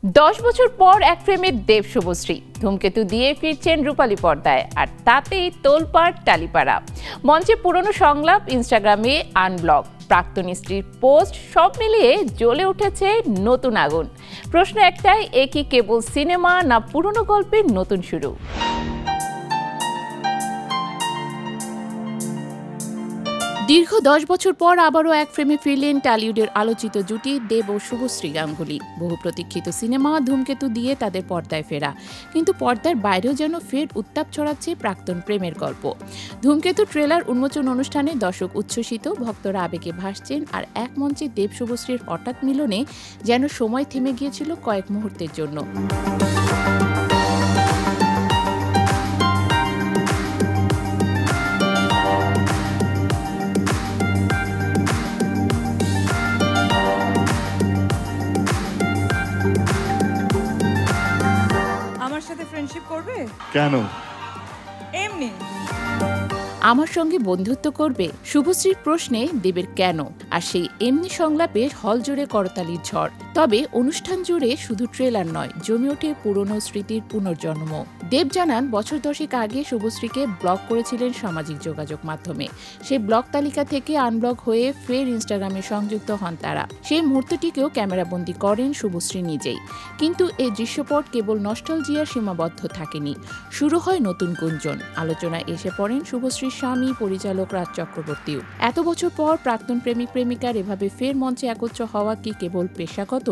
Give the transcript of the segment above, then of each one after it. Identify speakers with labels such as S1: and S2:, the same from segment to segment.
S1: 10 বছর পর এক ফ্রেমের দেব শুভশ্রী ধূমকেতু দিয়ে ফিরছেন রূপালী পর্দায়, আর তাতেই তোলপাড় টালিপাড়া। মঞ্চে পুরনো সংলাপ, ইনস্টাগ্রামে আনব্লগ, প্রাক্তন স্ত্রীর পোস্ট, সব মিলিয়ে জ্বলে উঠেছে নতুন আগুন। প্রশ্ন একটাই, এ কি কেবল সিনেমা না পুরনো গল্পের নতুন শুরু? দীর্ঘ 10 বছর পর আবারও এক ফ্রেমে ফিরলেন টলিউডের আলোচিত জুটি দেব ও শুভশ্রী গাঙ্গুলি। বহু প্রতীক্ষিত সিনেমা ধূমকেতু দিয়ে তাদের পর্দায় ফেরা, কিন্তু পর্দার বাইরেও যেন ফের উত্তাপ ছড়াচ্ছে প্রাক্তন প্রেমের গল্প। ধূমকেতু ট্রেলার উন্মোচন অনুষ্ঠানে দর্শক উচ্ছ্বসিত, ভক্তরা আবেগে ভাসছেন, আর এক মঞ্চে দেব শুভশ্রীর হঠাৎ মিলনে যেন সময় থেমে গিয়েছিল কয়েক মুহূর্তের জন্য।
S2: ফ্রেন্ডশিপ করবে?
S3: কেন?
S2: এমনি।
S1: আমার সঙ্গে বন্ধুত্ব করবে? শুভশ্রীর প্রশ্নে দেবের কেন, আর সেই এমনি সংলাপে হল জুড়ে করতালির ঝড়। তবে অনুষ্ঠান জুড়ে শুধু ট্রেলার নয়, জমে ওঠে পুরনো স্মৃতির পুনর্জন্ম। দেব জানান, বছর 10 আগে শুভশ্রীকে ব্লক করেছিলেন সামাজিক যোগাযোগ মাধ্যমে। সেই ব্লক তালিকা থেকে আনব্লক হয়ে ফের ইনস্টাগ্রামে সংযুক্ত হন তারা। সেই মুহূর্তটিকেও ক্যামেরাবন্দি করেন শুভশ্রী নিজেই। কিন্তু এই দৃশ্যপট কেবল নস্টালজিয়ার সীমাবদ্ধ থাকেনি, শুরু হয় নতুন গুঞ্জন। আলোচনায় এসে পড়েন শুভশ্রীর স্বামী পরিচালক রাজ চক্রবর্তীও। এত বছর পর প্রাক্তন প্রেমিক প্রেমিকার এভাবে ফের মঞ্চে একত্র হওয়া কি কেবল পেশাগত,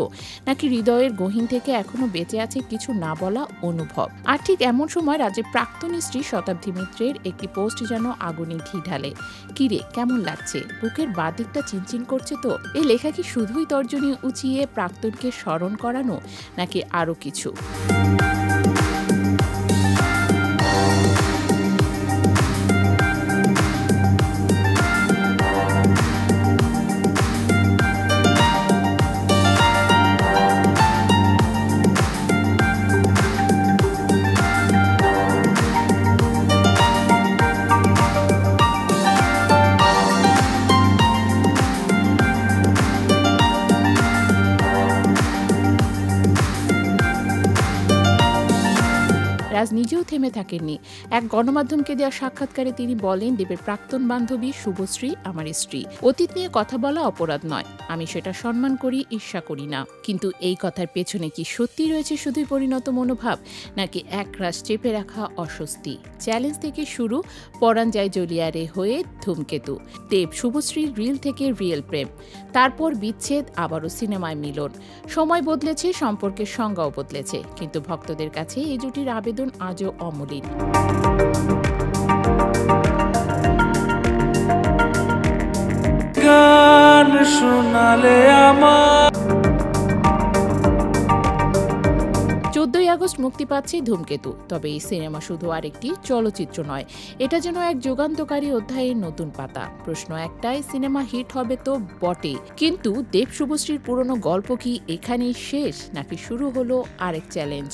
S1: নাকি হৃদয়ের গহীন থেকে এখনো বেঁচে আছে কিছু না বলা অনুভব? আর ঠিক এমন সময় রাজ্যের প্রাক্তন স্ত্রী শতাব্দী মিত্রের একটি পোস্ট যেন আগুনে ঘি ঢালে। কিরে, কেমন লাগছে? বুকের বাদিকটা চিনচিন করছে তো? এই লেখা কি শুধুই তর্জনী উঁচিয়ে প্রাক্তনকে স্মরণ করানো, নাকি আরো কিছু? রাজ নিজেও থেমে থাকেননি। এক গণমাধ্যমকে দেওয়া সাক্ষাৎকারে তিনি বলেন, দেবের প্রাক্তন বান্ধবী শুভশ্রী আমার স্ত্রী। অতীত নিয়ে কথা বলা অপরাধ নয়, আমি সেটা সম্মান করি, ঈর্ষা করি না। কিন্তু এই কথার পেছনে কি সত্যি রয়েছে শুধুই পরিণত মনোভাব, নাকি একরাশ চেপে রাখা অস্বস্তি? চ্যালেঞ্জ থেকে শুরু, পরাণ যায় জলিয়ারে হয়ে ধূমকেতু, দেব শুভশ্রীর রিল থেকে রিয়েল প্রেম, তারপর বিচ্ছেদ, আবারও সিনেমায় মিলন। সময় বদলেছে, সম্পর্কের সংজ্ঞাও বদলেছে, কিন্তু ভক্তদের কাছে এই জুটির আবেদন আজও অমলিন।
S4: গান শোনালে আমার
S1: 14 আগস্ট মুক্তি পাচ্ছে ধূমকেতু। তবে এই সিনেমা শুধু আরেকটি চলচ্চিত্র নয়, এটা যেন এক যুগান্তকারী অধ্যায়ের নতুন পাতা। প্রশ্ন একটাই, সিনেমা হিট হবে তো বটে, কিন্তু দেব শুভশ্রীর পুরনো গল্প কি এখানেই শেষ, নাকি শুরু হলো আরেক চ্যালেঞ্জ?